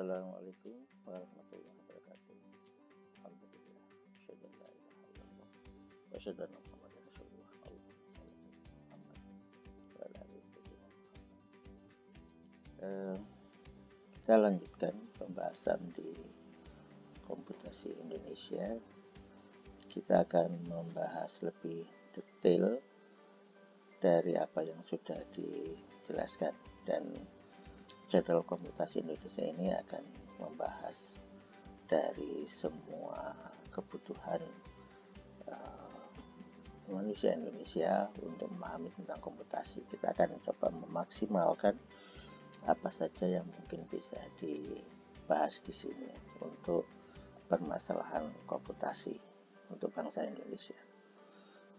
Assalamualaikum warahmatullahi wabarakatuh. Alhamdulillah. Asyhadu an la ilaha illallah wa asyhadu anna Muhammadar Rasulullah. Allahumma shalli ala Muhammad wa ala ali sayyidina Muhammad. Kita lanjutkan pembahasan di komputasi Indonesia. Kita akan membahas lebih detail dari apa yang sudah dijelaskan, dan jadwal komputasi Indonesia ini akan membahas dari semua kebutuhan manusia Indonesia untuk memahami tentang komputasi. Kita akan coba memaksimalkan apa saja yang mungkin bisa dibahas di sini untuk permasalahan komputasi untuk bangsa Indonesia.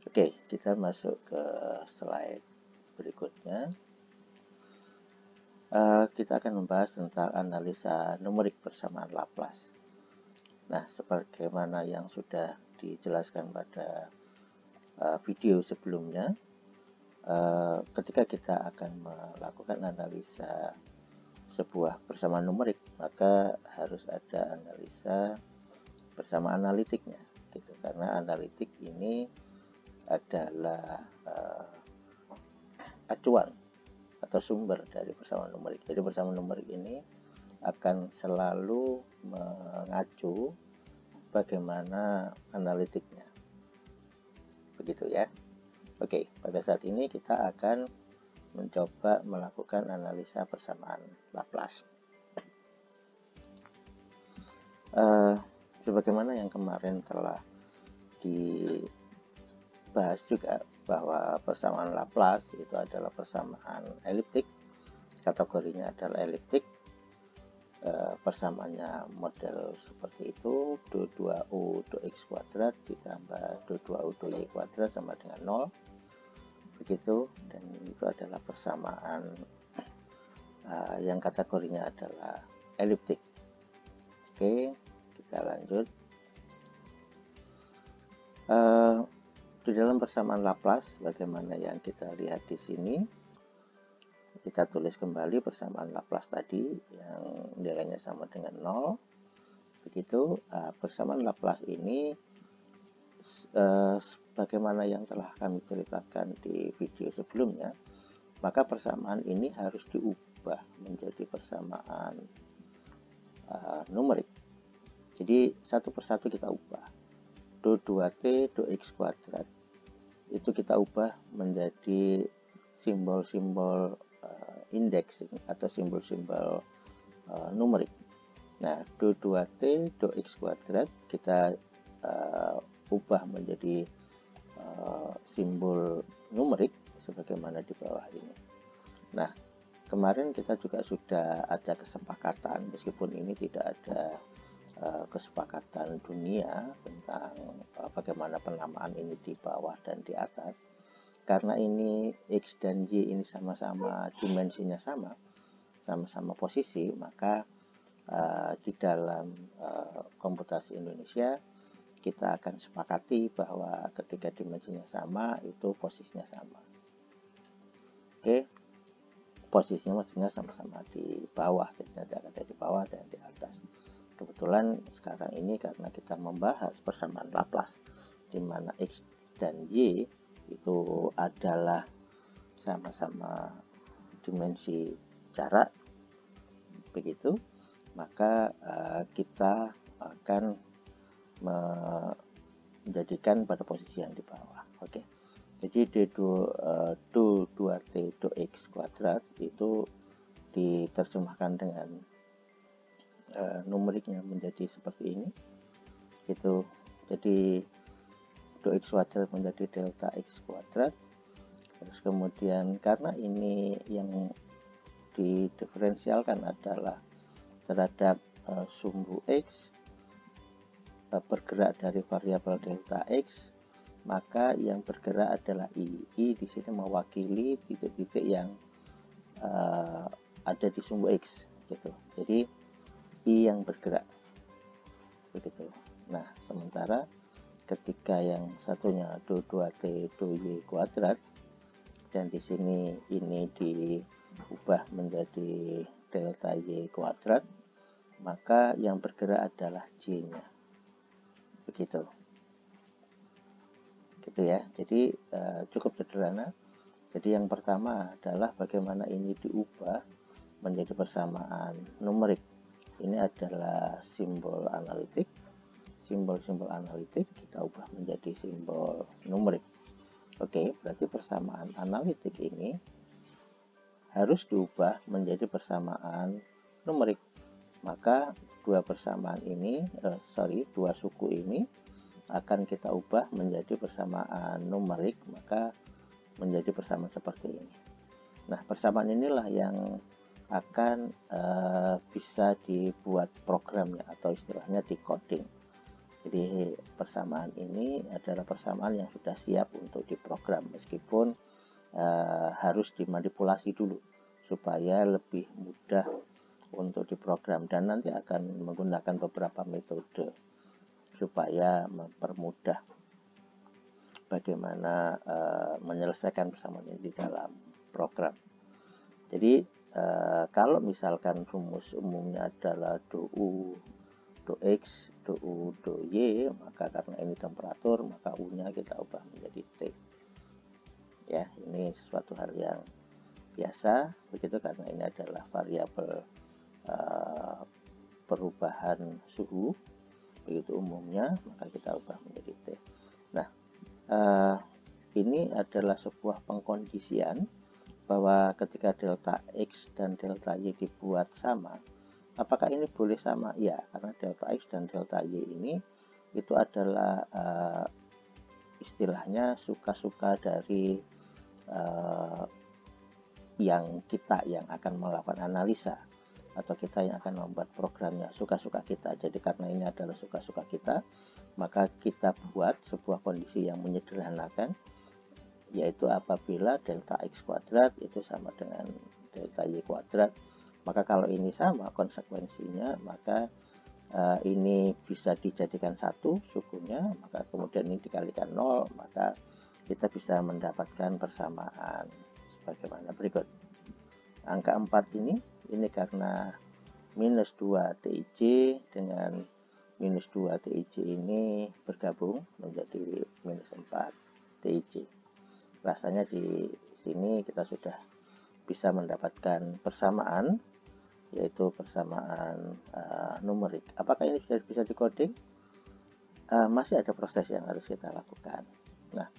Oke, kita masuk ke slide berikutnya. Kita akan membahas tentang analisa numerik persamaan Laplace. Nah, sebagaimana yang sudah dijelaskan pada video sebelumnya, ketika kita akan melakukan analisa sebuah persamaan numerik, maka harus ada analisa bersama analitiknya, gitu. Karena analitik ini adalah acuan atau sumber dari persamaan numerik. Jadi persamaan numerik ini akan selalu mengacu bagaimana analitiknya. Begitu ya. Oke, pada saat ini kita akan mencoba melakukan analisa persamaan Laplace. Sebagaimana yang kemarin telah dibahas juga, bahwa persamaan Laplace itu adalah persamaan eliptik, kategorinya adalah eliptik. Persamaannya model seperti itu, do 2u do x kuadrat ditambah do 2u do y kuadrat sama dengan 0, begitu. Dan itu adalah persamaan yang kategorinya adalah eliptik. Oke, kita lanjut. Di dalam persamaan Laplace, bagaimana yang kita lihat di sini, kita tulis kembali persamaan Laplace tadi yang nilainya sama dengan 0. Begitu. Persamaan Laplace ini bagaimana yang telah kami ceritakan di video sebelumnya, maka persamaan ini harus diubah menjadi persamaan numerik. Jadi satu persatu kita ubah. Do 2t do x kuadrat itu kita ubah menjadi simbol-simbol indeks atau simbol-simbol numerik. Nah, do 2t do x kuadrat kita ubah menjadi simbol numerik sebagaimana di bawah ini. Nah, kemarin kita juga sudah ada kesepakatan, meskipun ini tidak ada kesepakatan dunia tentang bagaimana penamaan ini di bawah dan di atas. Karena ini X dan Y ini sama-sama dimensinya sama-sama posisi, maka di dalam komputasi Indonesia kita akan sepakati bahwa ketika dimensinya sama itu posisinya sama. Oke, posisinya maksudnya sama-sama di bawah, jadi ada di bawah dan di atas. Kebetulan sekarang ini karena kita membahas persamaan Laplace di mana X dan Y itu adalah sama-sama dimensi jarak, begitu, maka kita akan menjadikan pada posisi yang di bawah. Oke. Jadi do 2t do x kuadrat itu diterjemahkan dengan numeriknya menjadi seperti ini, gitu. Jadi do x kuadrat menjadi delta x kuadrat. Terus kemudian karena ini yang didiferensialkan adalah terhadap sumbu x bergerak dari variabel delta x, maka yang bergerak adalah i. I di sini mewakili titik-titik yang ada di sumbu x, gitu. Jadi I yang bergerak, begitu. Nah, sementara ketika yang satunya do 2t do y kuadrat dan di sini ini diubah menjadi delta y kuadrat, maka yang bergerak adalah J-nya. Begitu. Gitu ya. Jadi cukup sederhana. Jadi yang pertama adalah bagaimana ini diubah menjadi persamaan numerik. Ini adalah simbol analitik. Simbol-simbol analitik kita ubah menjadi simbol numerik. Oke, berarti persamaan analitik ini harus diubah menjadi persamaan numerik. Maka dua persamaan ini, dua suku ini akan kita ubah menjadi persamaan numerik, maka menjadi persamaan seperti ini. Nah, persamaan inilah yang akan bisa dibuat programnya atau istilahnya decoding. Jadi persamaan ini adalah persamaan yang sudah siap untuk diprogram, meskipun harus dimanipulasi dulu supaya lebih mudah untuk diprogram, dan nanti akan menggunakan beberapa metode supaya mempermudah bagaimana menyelesaikan persamaan ini di dalam program. Jadi kalau misalkan rumus umumnya adalah do U, do X, do U, do Y, maka karena ini temperatur, maka U-nya kita ubah menjadi T. Ya, ini sesuatu hal yang biasa, begitu, karena ini adalah variabel perubahan suhu, begitu umumnya, maka kita ubah menjadi T. Nah, ini adalah sebuah pengkondisian bahwa ketika delta X dan delta Y dibuat sama, apakah ini boleh sama? Ya, karena delta X dan delta Y ini itu adalah istilahnya suka-suka dari yang akan melakukan analisa, atau kita yang akan membuat programnya, suka-suka kita. Jadi karena ini adalah suka-suka kita, maka kita buat sebuah kondisi yang menyederhanakan, yaitu apabila delta X kuadrat itu sama dengan delta Y kuadrat, maka kalau ini sama konsekuensinya, maka ini bisa dijadikan satu sukunya, maka kemudian ini dikalikan 0, maka kita bisa mendapatkan persamaan sebagaimana berikut. Angka 4 ini karena minus 2 TIJ dengan minus 2 TIJ ini bergabung menjadi minus 4 TIJ. Rasanya di sini kita sudah bisa mendapatkan persamaan, yaitu persamaan numerik. Apakah ini sudah bisa dikoding? Masih ada proses yang harus kita lakukan. Nah,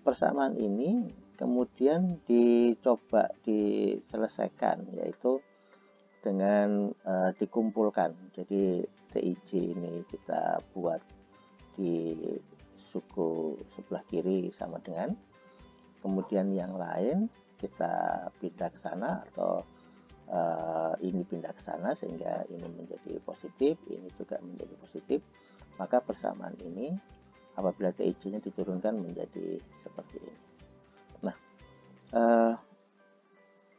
persamaan ini kemudian dicoba diselesaikan, yaitu dengan dikumpulkan. Jadi TIJ ini kita buat di suku sebelah kiri sama dengan, kemudian yang lain kita pindah ke sana, atau ini pindah ke sana sehingga ini menjadi positif, ini juga menjadi positif, maka persamaan ini apabila TIJ-nya diturunkan menjadi seperti ini. Nah,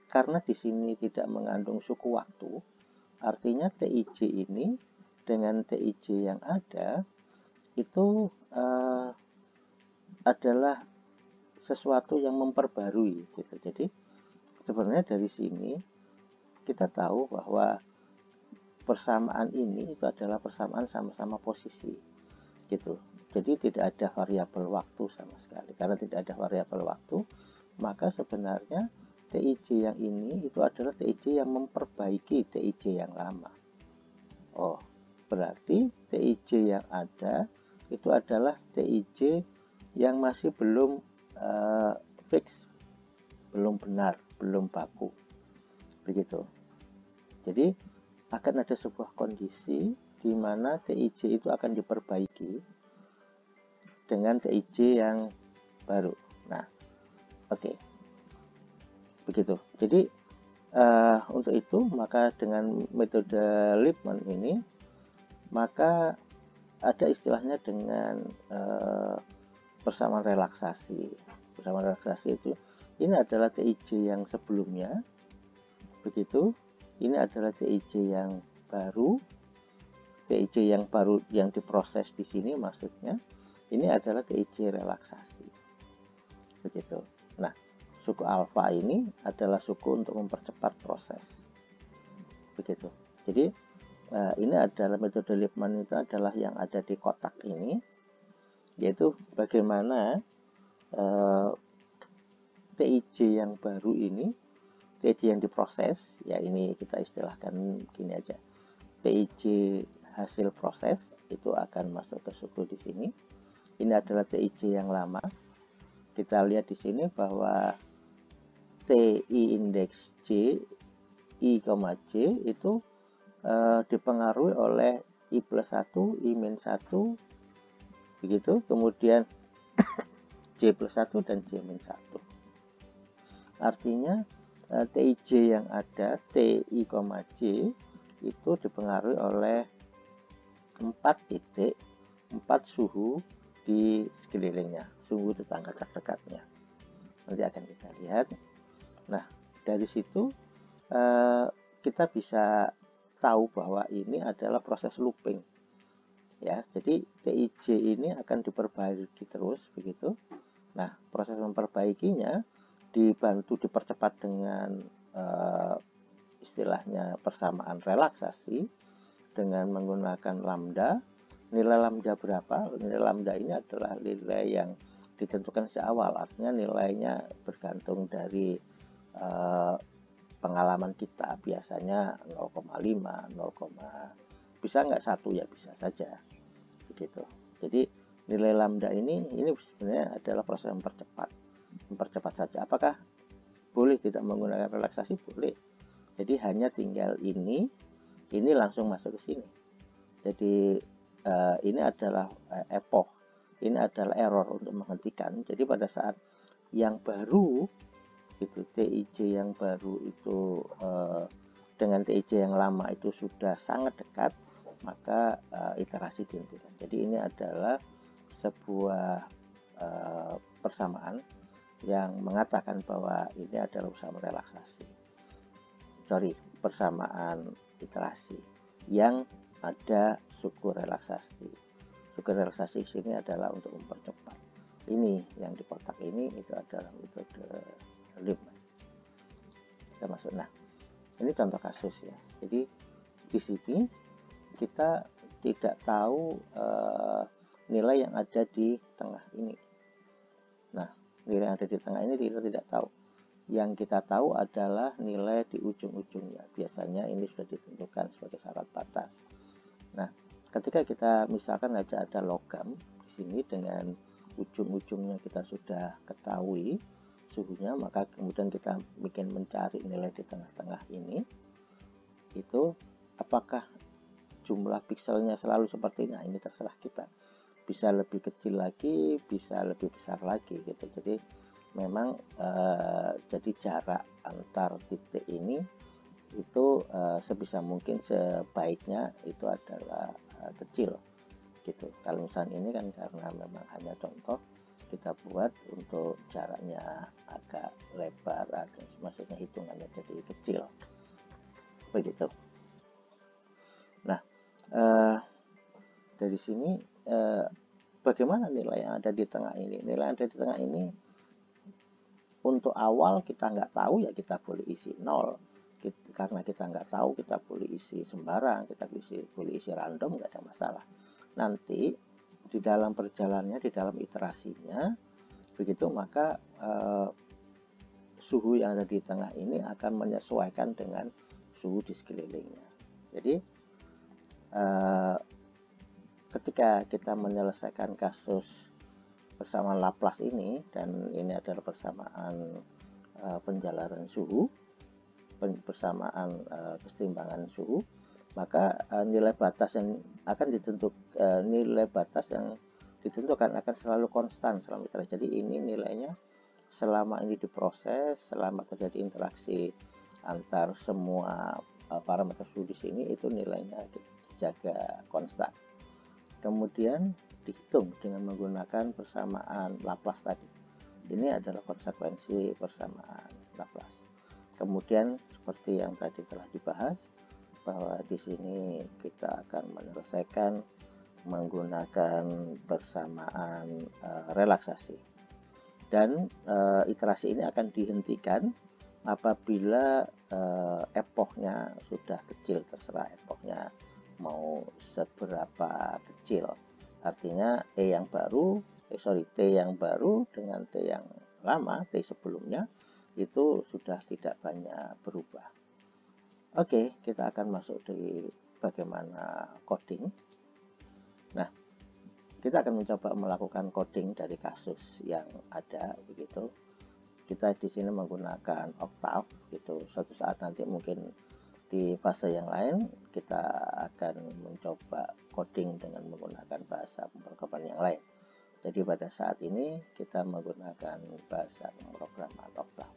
karena di sini tidak mengandung suku waktu, artinya TIJ ini dengan TIJ yang ada itu adalah sesuatu yang memperbarui, gitu. Jadi sebenarnya dari sini kita tahu bahwa persamaan ini itu adalah persamaan sama-sama posisi, gitu. Jadi tidak ada variabel waktu sama sekali. Karena tidak ada variabel waktu, maka sebenarnya TIJ yang ini itu adalah TIJ yang memperbaiki TIJ yang lama. Oh, berarti TIJ yang ada itu adalah TIJ yang masih belum fix, belum benar, belum baku, begitu. Jadi akan ada sebuah kondisi di mana TIJ itu akan diperbaiki dengan TIJ yang baru. Nah, oke. Begitu. Jadi untuk itu, maka dengan metode Lippmann ini, maka ada istilahnya dengan persamaan relaksasi. Persamaan relaksasi itu, ini adalah TIJ yang sebelumnya, begitu. Ini adalah TIJ yang baru. TIJ yang baru yang diproses di sini maksudnya, ini adalah TIJ relaksasi. Begitu. Nah, suku alfa ini adalah suku untuk mempercepat proses. Begitu. Jadi ini adalah metode Lippmann, itu adalah yang ada di kotak ini, yaitu bagaimana TIJ yang baru ini, TIJ yang diproses, ya ini kita istilahkan gini aja, TIJ hasil proses itu akan masuk ke suhu di sini. Ini adalah TIJ yang lama. Kita lihat di sini bahwa TI indeks J, I, J itu dipengaruhi oleh I plus 1, I min 1, begitu, kemudian J plus 1 dan J min 1. Artinya TIJ yang ada, TI, J itu dipengaruhi oleh 4 titik, 4 suhu di sekelilingnya, suhu tetangga terdekatnya. Nanti akan kita lihat. Nah, dari situ kita bisa tahu bahwa ini adalah proses looping. Ya, jadi TIJ ini akan diperbaiki terus begitu. Nah, proses memperbaikinya dibantu dipercepat dengan istilahnya persamaan relaksasi dengan menggunakan lambda. Nilai lambda berapa? Nilai lambda ini adalah nilai yang ditentukan sejak awal, artinya nilainya bergantung dari pengalaman kita, biasanya 0,5, 0, bisa nggak 1 ya bisa saja begitu. Jadi nilai lambda ini sebenarnya adalah proses mempercepat saja. Apakah boleh tidak menggunakan relaksasi? Boleh. Jadi hanya tinggal ini langsung masuk ke sini. Jadi ini adalah epoch, ini adalah error untuk menghentikan. Jadi pada saat yang baru itu TIJ yang baru itu dengan TIJ yang lama itu sudah sangat dekat, maka iterasi dihentikan. Jadi ini adalah sebuah persamaan yang mengatakan bahwa ini adalah usaha relaksasi. Persamaan iterasi yang ada suku relaksasi. Suku relaksasi sini adalah untuk mempercepat. Ini yang di kotak ini itu adalah metode Lippmann. Kita masuk. Nah, ini contoh kasus ya. Jadi di sini kita tidak tahu nilai yang ada di tengah ini. Nah, nilai yang ada di tengah ini kita tidak tahu. Yang kita tahu adalah nilai di ujung-ujungnya. Biasanya ini sudah ditentukan sebagai syarat batas. Nah, ketika kita misalkan aja ada logam di sini dengan ujung-ujungnya kita sudah ketahui suhunya, maka kemudian kita bikin mencari nilai di tengah-tengah ini, itu apakah jumlah pikselnya selalu seperti ini? Nah, ini terserah kita. Bisa lebih kecil lagi, bisa lebih besar lagi gitu. Jadi memang jadi jarak antar titik ini itu sebisa mungkin sebaiknya itu adalah kecil gitu. Kalau misalnya ini kan karena memang hanya contoh, kita buat untuk jaraknya agak lebar, maksudnya hitungannya jadi kecil begitu. Nah, dari sini bagaimana nilai yang ada di tengah ini? Nilai yang ada di tengah ini untuk awal kita nggak tahu, ya kita boleh isi 0. Karena kita nggak tahu, kita boleh isi sembarang, kita boleh isi random, nggak ada masalah. Nanti di dalam perjalanannya, di dalam iterasinya begitu, maka suhu yang ada di tengah ini akan menyesuaikan dengan suhu di sekelilingnya. Jadi ketika kita menyelesaikan kasus persamaan Laplace ini, dan ini adalah persamaan penjalanan suhu, persamaan keseimbangan suhu, maka nilai batas yang akan ditentukan akan selalu konstan selama iterasi. Jadi ini nilainya selama ini diproses, selama terjadi interaksi antar semua parameter suhu di sini, itu nilainya dijaga konstan. Kemudian dihitung dengan menggunakan persamaan Laplace tadi. Ini adalah konsekuensi persamaan Laplace. Kemudian seperti yang tadi telah dibahas, bahwa di sini kita akan menyelesaikan menggunakan persamaan relaksasi. Dan iterasi ini akan dihentikan apabila epochnya sudah kecil, terserah epochnya mau seberapa kecil. Artinya T yang baru dengan T yang lama, T sebelumnya itu sudah tidak banyak berubah. Oke, kita akan masuk di bagaimana coding. Nah, kita akan mencoba melakukan coding dari kasus yang ada begitu. Kita di sini menggunakan Octave gitu. Suatu saat nanti mungkin di fase yang lain kita akan mencoba coding dengan menggunakan bahasa pemrograman yang lain. Jadi pada saat ini kita menggunakan bahasa pemrograman Octave.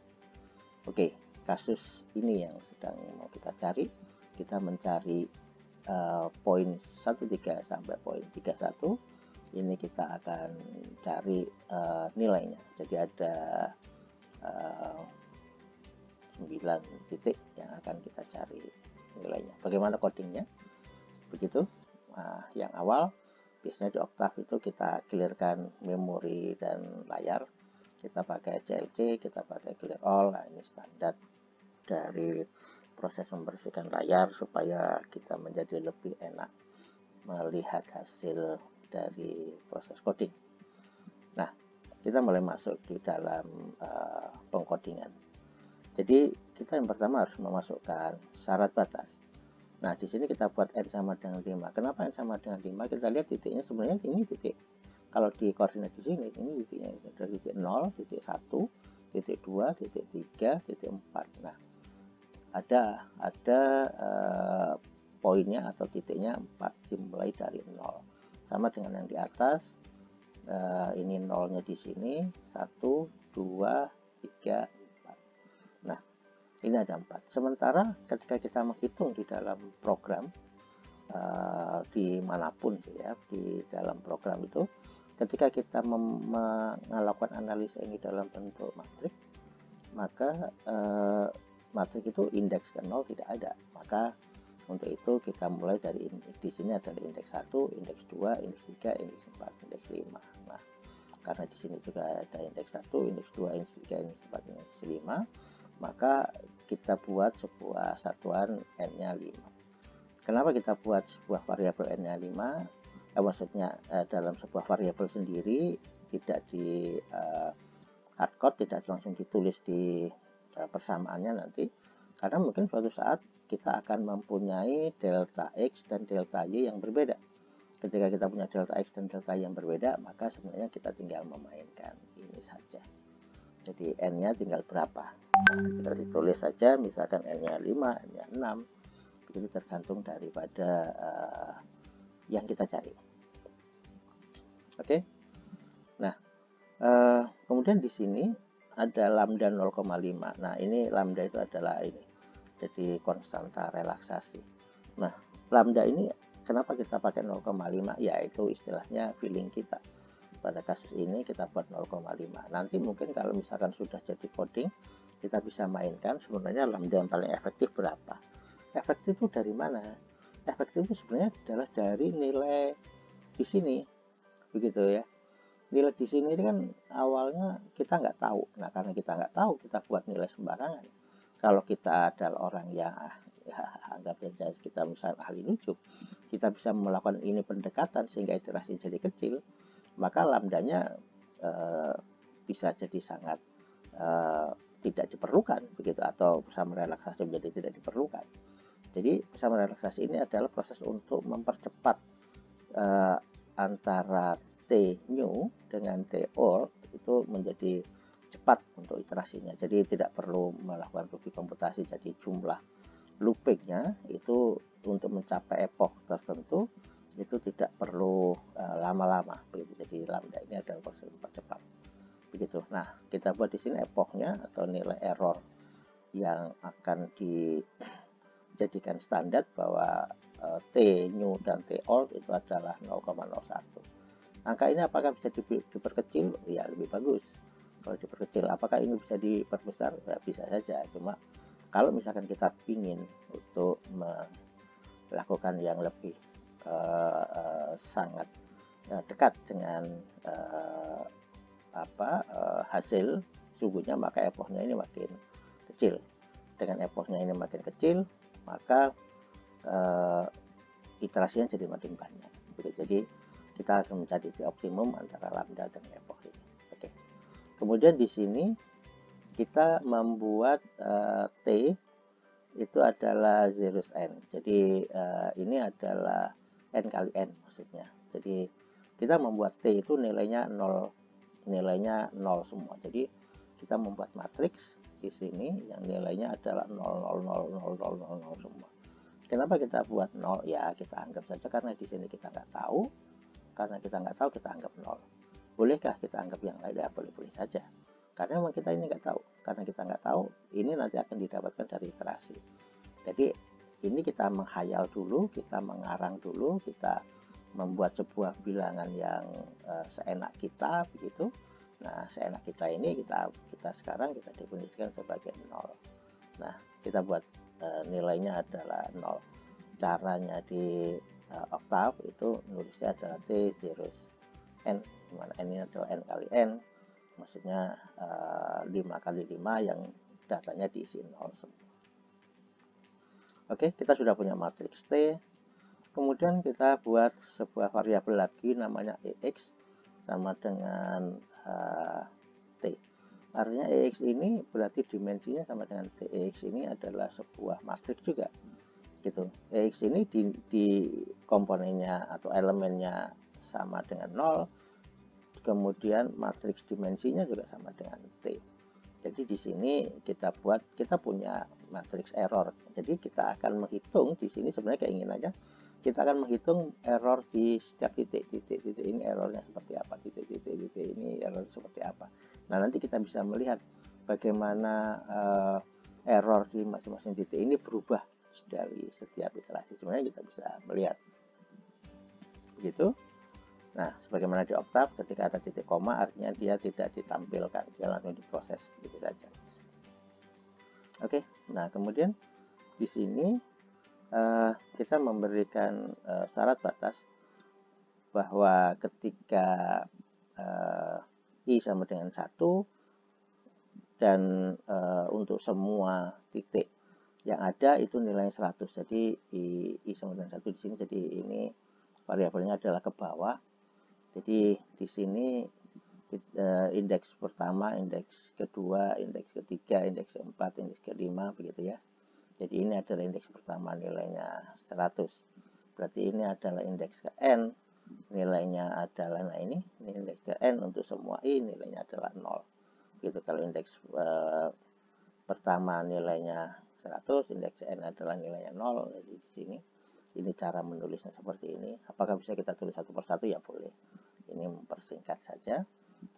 Oke, kasus ini yang sedang mau kita cari. Kita mencari poin 13 sampai poin 31. Ini kita akan cari nilainya. Jadi ada 9 titik yang akan kita cari nilainya. Bagaimana codingnya? Begitu. Nah, yang awal biasanya di Octave itu kita clearkan memori dan layar. Kita pakai CLC, kita pakai clear all. Nah, ini standar dari proses membersihkan layar supaya kita menjadi lebih enak melihat hasil dari proses coding. Nah, kita mulai masuk di dalam pengkodingan. Jadi kita yang pertama harus memasukkan syarat batas. Nah, di sini kita buat n sama dengan 5. Kenapa n sama dengan 5? Kita lihat titiknya sebenarnya ini titik. Kalau di koordinat di sini ini titiknya dari titik 0, titik 1, titik 2, titik 3, titik 4. Nah, ada poinnya atau titiknya 4 dimulai dari 0. Sama dengan yang di atas. Ini nolnya di sini 1, 2, 3, 4. Nah, ini ada 4. Sementara ketika kita menghitung di dalam program dimanapun ya, di dalam program itu, ketika kita melakukan analisa ini dalam bentuk matrik, maka matrik itu indeks ke 0 tidak ada. Maka untuk itu kita mulai dari di sini ada indeks 1, indeks 2, indeks 3, indeks 4, indeks 5. Nah, karena di sini juga ada indeks 1, indeks 2, indeks 3, indeks 4, indeks 5, maka kita buat sebuah satuan n-nya 5. Kenapa kita buat sebuah variabel n-nya 5? Maksudnya dalam sebuah variabel sendiri, tidak di hardcode, tidak langsung ditulis di persamaannya nanti, karena mungkin suatu saat kita akan mempunyai delta X dan delta Y yang berbeda. Ketika kita punya delta X dan delta Y yang berbeda, maka sebenarnya kita tinggal memainkan ini saja. Jadi n-nya tinggal berapa. Nah, tinggal ditulis saja, misalkan n-nya 5, n-nya 6. Begitu tergantung daripada yang kita cari. Oke. Nah, kemudian di sini ada lambda 0,5. Nah, ini lambda itu adalah ini. Jadi konstanta relaksasi. Nah, lambda ini kenapa kita pakai 0,5? Ya, itu istilahnya feeling kita. Pada kasus ini kita buat 0,5. Nanti mungkin kalau misalkan sudah jadi coding, kita bisa mainkan sebenarnya lambda yang paling efektif berapa. Efektif itu dari mana? Efektif itu sebenarnya adalah dari nilai di sini. Begitu ya. Nilai di sini ini kan awalnya kita nggak tahu. Nah, karena kita nggak tahu, kita buat nilai sembarangan. Kalau kita adalah orang yang anggap saja kita misalnya ahli nujum, kita bisa melakukan ini pendekatan sehingga iterasi jadi kecil, maka lambdanya bisa jadi sangat tidak diperlukan begitu, atau bersama relaksasi menjadi tidak diperlukan. Jadi bersama relaksasi ini adalah proses untuk mempercepat antara T new dengan T old itu menjadi cepat untuk iterasinya. Jadi tidak perlu melakukan looping komputasi. Jadi jumlah loopingnya itu untuk mencapai epoch tertentu itu tidak perlu lama-lama. Jadi lambda ini adalah proses mempercepat. Begitu. Nah, kita buat di sini epochnya atau nilai error yang akan dijadikan standar bahwa T new dan T old itu adalah 0,01. Angka ini apakah bisa diperkecil? Ya, lebih bagus kalau diperkecil. Apakah ini bisa diperbesar? Ya, bisa saja. Cuma kalau misalkan kita ingin untuk melakukan yang lebih sangat dekat dengan hasil sungguhnya, maka epochnya ini makin kecil. Dengan epochnya ini makin kecil, maka iterasinya jadi makin banyak. Jadi kita akan mencari optimum antara lambda dan epoch ini. Oke. Kemudian di sini kita membuat T itu adalah zeros n. Jadi ini adalah n kali n maksudnya. Jadi kita membuat T itu nilainya 0 semua. Jadi kita membuat matriks di sini yang nilainya adalah 0 0 0 0 0 0 semua. Kenapa kita buat 0? Ya kita anggap saja karena di sini kita nggak tahu. Karena kita nggak tahu, kita anggap 0. Bolehkah kita anggap yang lain? Ya boleh-boleh saja. Karena memang kita ini nggak tahu. Karena kita nggak tahu, ini nanti akan didapatkan dari iterasi. Jadi ini kita menghayal dulu, kita mengarang dulu, kita membuat sebuah bilangan yang seenak kita begitu. Nah, seenak kita ini kita sekarang kita definisikan sebagai 0. Nah, kita buat nilainya adalah 0. Caranya di Octave itu nulisnya adalah T zeros n, dimana n ini adalah n kali n, maksudnya 5 kali 5 yang datanya diisi 0 semua. Oke, kita sudah punya matriks T. Kemudian kita buat sebuah variabel lagi namanya EX sama dengan T. Artinya EX ini berarti dimensinya sama dengan TEX ini adalah sebuah matriks juga. Gitu. EX ini di komponennya atau elemennya sama dengan 0. Kemudian matriks dimensinya juga sama dengan T. Jadi di sini kita punya matriks error. Jadi kita akan menghitung di sini sebenarnya keinginannya kita akan menghitung error di setiap titik ini errornya seperti apa, titik ini error seperti apa. Nah nanti kita bisa melihat bagaimana error di masing-masing titik ini berubah dari setiap iterasi. Sebenarnya kita bisa melihat begitu. Nah, sebagaimana di Octave, ketika ada titik koma, artinya dia tidak ditampilkan, dia langsung diproses, gitu saja. Oke, nah kemudian di sini kita memberikan syarat batas bahwa ketika I sama dengan 1 dan untuk semua titik yang ada itu nilainya 100. Jadi I sama dengan 1 di sini, jadi ini variabelnya adalah ke bawah. Jadi di sini indeks pertama, indeks kedua, indeks ketiga, indeks keempat, indeks kelima begitu ya. Jadi ini adalah indeks pertama nilainya 100. Berarti ini adalah indeks ke n, nilainya adalah nah ini indeks ke n untuk semua I nilainya adalah 0. Gitu kalau indeks pertama nilainya 100, indeks n adalah nilainya 0. Jadi di sini ini cara menulisnya seperti ini. Apakah bisa kita tulis satu persatu? Ya boleh. Ini mempersingkat saja.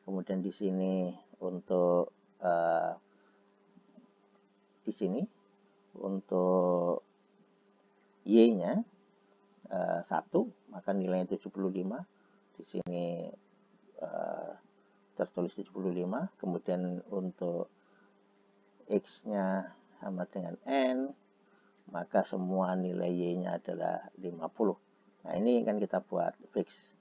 Kemudian di sini untuk di sini untuk y-nya 1, maka nilainya 75. Di sini tertulis 75. Kemudian untuk x-nya sama dengan n, maka semua nilai y-nya adalah 50. Nah, ini kan kita buat fix.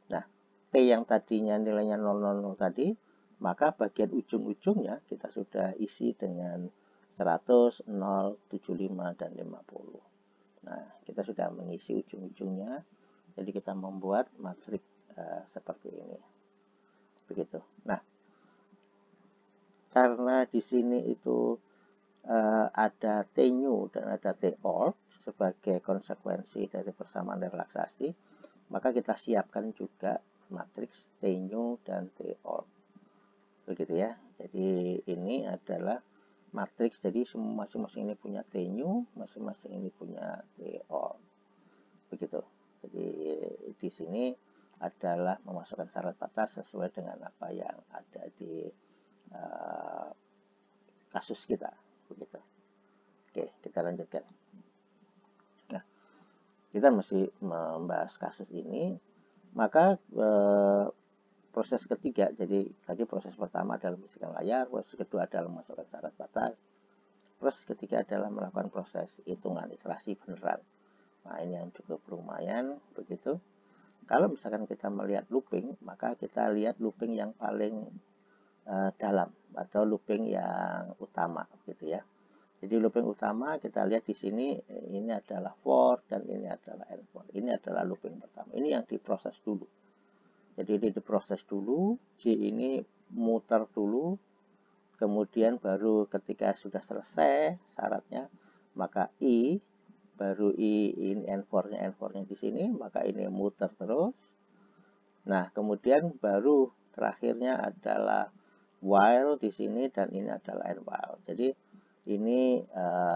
Nah, T yang tadinya nilainya 000 tadi, maka bagian ujung-ujungnya kita sudah isi dengan 100, 0, 75, dan 50. Nah, kita sudah mengisi ujung-ujungnya, jadi kita membuat matriks seperti ini. Begitu. Nah, karena di sini itu ada T-new dan ada T-all sebagai konsekuensi dari persamaan relaksasi, maka kita siapkan juga matriks T-new dan T-all. Begitu ya. Jadi ini adalah matriks, jadi masing-masing ini punya T-new, masing-masing ini punya T-all. Begitu. Jadi di sini adalah memasukkan syarat batas sesuai dengan apa yang ada di kasus kita. Begitu. Oke, kita lanjutkan. Nah, kita masih membahas kasus ini, maka proses ketiga, jadi tadi proses pertama adalah membersihkan layar, proses kedua adalah memasukkan syarat batas, proses ketiga adalah melakukan proses hitungan iterasi beneran. Nah, ini yang cukup lumayan, begitu. Kalau misalkan kita melihat looping, maka kita lihat looping yang paling dalam atau looping yang utama gitu ya. Jadi looping utama kita lihat di sini, ini adalah for dan ini adalah end for. Ini adalah looping pertama. Ini yang diproses dulu. Jadi ini diproses dulu, J ini muter dulu, kemudian baru ketika sudah selesai syaratnya, maka I, baru I ini N4-nya di sini, maka ini muter terus. Nah, kemudian baru terakhirnya adalah while di sini dan ini adalah end while. Jadi ini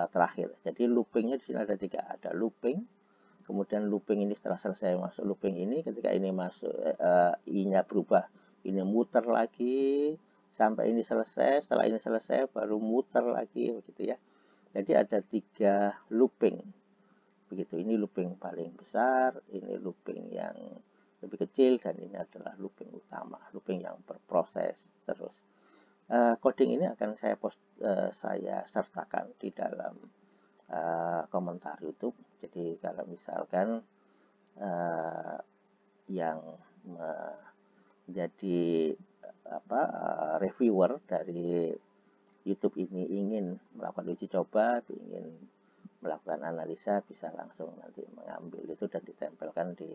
terakhir. Jadi loopingnya di sini ada 3, ada looping, kemudian looping ini setelah selesai masuk looping ini, ketika ini masuk I-nya berubah, ini muter lagi sampai ini selesai, setelah ini selesai baru muter lagi begitu ya. Jadi ada 3 looping begitu. Ini looping paling besar, ini looping yang lebih kecil, dan ini adalah looping utama, looping yang berproses terus. Coding ini akan saya sertakan di dalam komentar YouTube. Jadi kalau misalkan yang menjadi reviewer dari YouTube ini ingin melakukan uji coba, ingin melakukan analisa, bisa langsung nanti mengambil itu dan ditempelkan di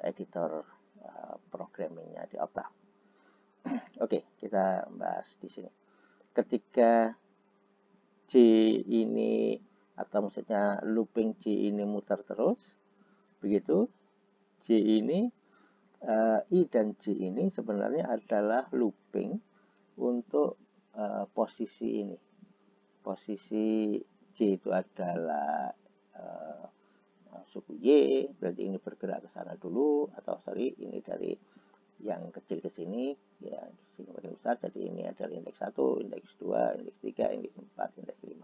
editor programmingnya di Octave. Oke, kita bahas di sini. Ketika J ini, atau maksudnya looping J ini muter terus, begitu, J ini, I dan J ini sebenarnya adalah looping untuk posisi ini. Posisi J itu adalah suku Y, berarti ini bergerak ke sana dulu, atau sorry, ini dari yang kecil ke sini, ya di sini paling besar, jadi ini adalah indeks 1, indeks 2, indeks 3, indeks 4, indeks 5.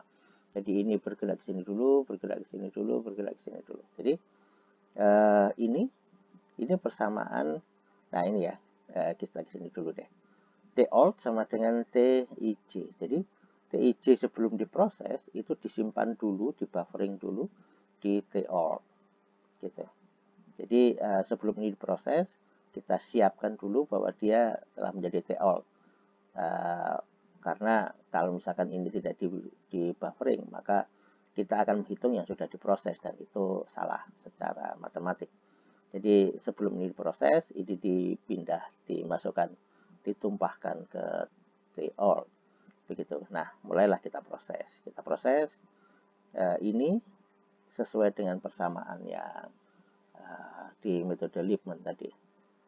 Jadi ini bergerak ke sini dulu, bergerak ke sini dulu, bergerak ke sini dulu. Jadi ini persamaan. Nah ini ya, kita ke sini dulu deh. T alt sama dengan TIJ. Jadi TIJ sebelum diproses itu disimpan dulu, di buffering dulu di T alt gitu. Jadi sebelum ini diproses, kita siapkan dulu bahwa dia telah menjadi T alt. Karena kalau misalkan ini tidak di buffering, maka kita akan menghitung yang sudah diproses, dan itu salah secara matematik. Jadi sebelum ini diproses, ini dimasukkan, ditumpahkan ke T alt begitu. Nah, mulailah kita proses. Kita proses ini sesuai dengan persamaan yang di metode Liebman tadi.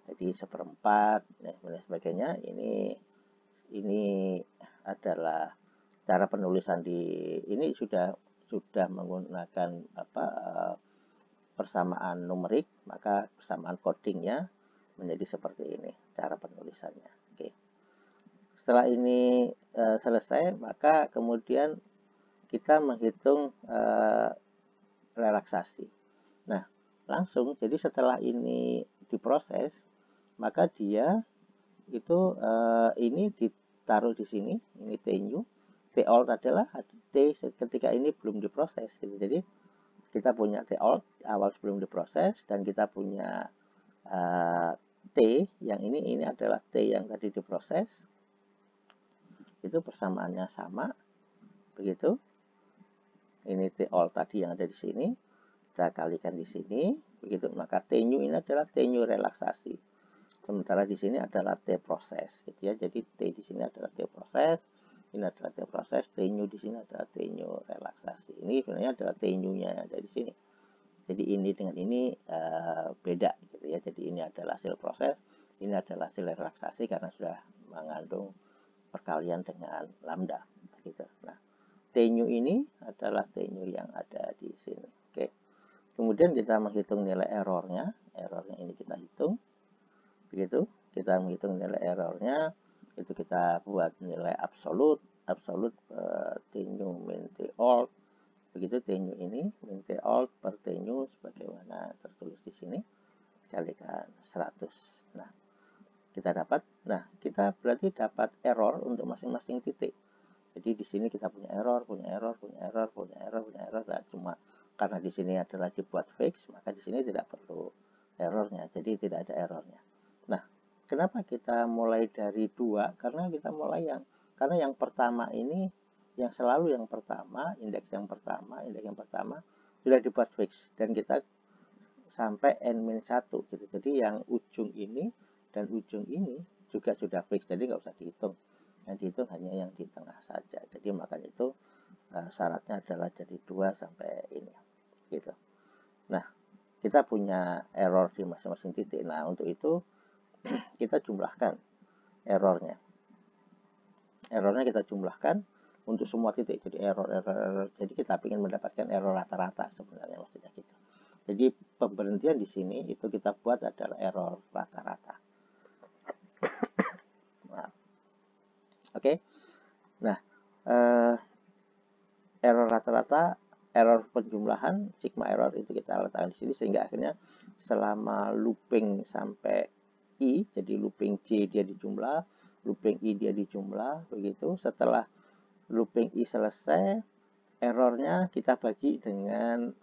Jadi 1/4 dan sebagainya. Ini adalah cara penulisan ini sudah menggunakan persamaan numerik, maka persamaan codingnya menjadi seperti ini cara penulisannya. Oke. Setelah ini selesai, maka kemudian kita menghitung relaksasi. Nah, langsung, jadi setelah ini diproses, maka dia itu ini ditaruh di sini, ini T new. T alt adalah T ketika ini belum diproses gitu. Jadi kita punya T alt awal sebelum diproses, dan kita punya T yang ini adalah T yang tadi diproses. Itu persamaannya sama begitu. Ini T alt tadi yang ada di sini, kita kalikan di sini begitu, maka T new ini adalah T new relaksasi. Sementara di sini adalah T proses gitu ya. Jadi T di sini adalah T proses, ini adalah T proses, T new di sini adalah T new relaksasi. Ini sebenarnya adalah T new-nya yang ada di sini. Jadi ini dengan ini beda gitu ya. Jadi ini adalah hasil proses, ini adalah hasil relaksasi karena sudah mengandung perkalian dengan lambda gitu. Nah, T new ini adalah T new yang ada di sini. Oke. Kemudian kita menghitung nilai errornya. Errornya ini kita hitung. Begitu, kita menghitung nilai errornya, itu kita buat nilai absolut T new min T alt. Begitu T new ini min T alt per T new sebagaimana tertulis di sini kalikan 100. Nah, kita berarti dapat error untuk masing-masing titik. Jadi di sini kita punya error. Nah, cuma karena di sini adalah dibuat fix, maka di sini tidak perlu errornya. Jadi tidak ada errornya. Nah, Kenapa kita mulai dari 2? Karena kita mulai karena yang pertama ini, yang selalu yang pertama, indeks yang pertama sudah dibuat fix dan kita sampai n-1 gitu. Jadi yang ujung ini dan ujung ini juga sudah fix, jadi nggak usah dihitung. Yang dihitung hanya yang di tengah saja. Jadi makanya itu syaratnya adalah dari 2 sampai ini gitu. Nah, kita punya error di masing-masing titik. Nah, untuk itu kita jumlahkan errornya. Errornya kita jumlahkan untuk semua titik. Jadi error. Jadi kita ingin mendapatkan error rata-rata sebenarnya maksudnya gitu. Jadi pemberhentian di sini itu kita buat adalah error rata-rata. Nah, oke. Nah, error rata-rata, error penjumlahan, sigma error itu kita letakkan di sini sehingga akhirnya selama looping sampai I, jadi looping C dia dijumlah, looping I dia dijumlah, begitu. Setelah looping I selesai, errornya kita bagi dengan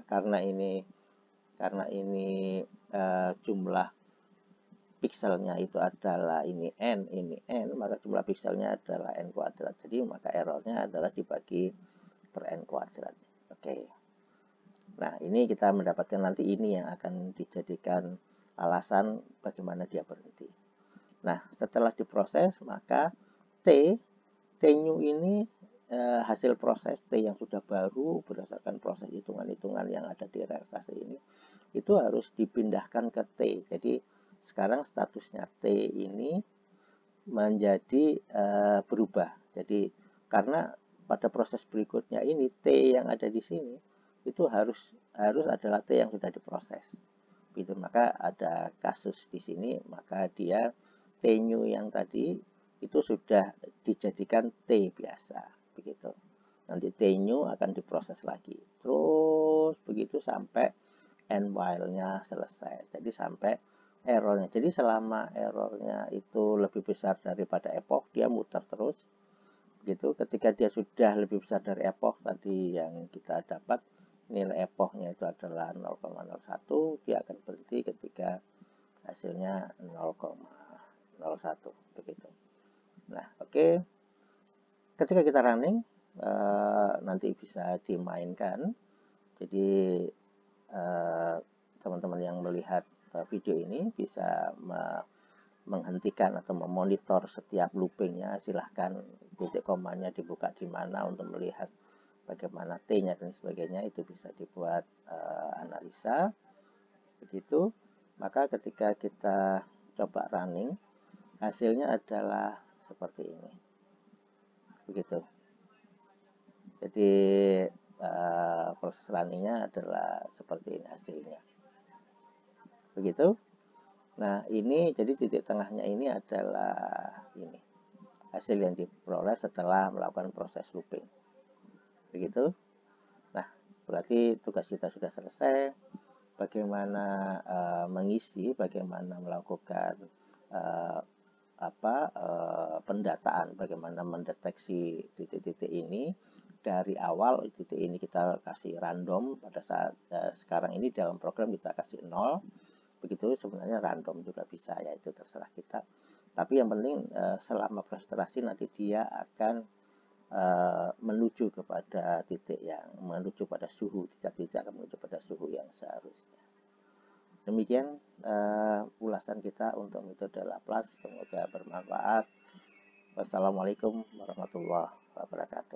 karena ini jumlah pikselnya itu adalah ini n, maka jumlah pikselnya adalah n kuadrat. Jadi maka errornya adalah dibagi per n kuadrat. Oke. Nah, ini kita mendapatkan nanti ini yang akan dijadikan alasan bagaimana dia berhenti. Nah, setelah diproses, maka T new ini hasil proses T yang sudah baru berdasarkan proses hitungan-hitungan yang ada di relaksasi ini, itu harus dipindahkan ke T. Jadi, sekarang statusnya T ini menjadi berubah. Jadi, karena pada proses berikutnya ini T yang ada di sini itu harus adalah T yang sudah diproses. Gitu, maka ada kasus di sini, maka dia T new yang tadi itu sudah dijadikan T biasa, begitu. Nanti T new akan diproses lagi. Terus begitu sampai end while-nya selesai. Jadi sampai errornya. Jadi selama errornya itu lebih besar daripada epoch, dia muter terus. Gitu. Ketika dia sudah lebih besar dari epoch tadi yang kita dapat, nilai epochnya itu adalah 0,01, dia akan berhenti ketika hasilnya 0,01 begitu. Nah, oke. Ketika kita running nanti bisa dimainkan. Jadi teman-teman yang melihat video ini bisa menghentikan atau memonitor setiap loopingnya. Silahkan titik komanya dibuka di mana untuk melihat bagaimana T-nya dan sebagainya, itu bisa dibuat analisa begitu. Maka ketika kita coba running, hasilnya adalah seperti ini begitu. Jadi proses runningnya adalah seperti ini hasilnya begitu. Nah, ini jadi titik tengahnya ini adalah ini hasil yang diperoleh setelah melakukan proses looping begitu. Nah, berarti tugas kita sudah selesai. Bagaimana mengisi, bagaimana melakukan pendataan, bagaimana mendeteksi titik-titik ini dari awal. Titik ini kita kasih random pada saat sekarang ini dalam program kita kasih 0, begitu. Sebenarnya random juga bisa, ya itu terserah kita. Tapi yang penting selama presentasi nanti dia akan menuju kepada titik yang menuju pada suhu, titik-titik akan menuju pada suhu yang seharusnya. Demikian ulasan kita untuk metode Laplace. Semoga bermanfaat. Wassalamualaikum warahmatullahi wabarakatuh.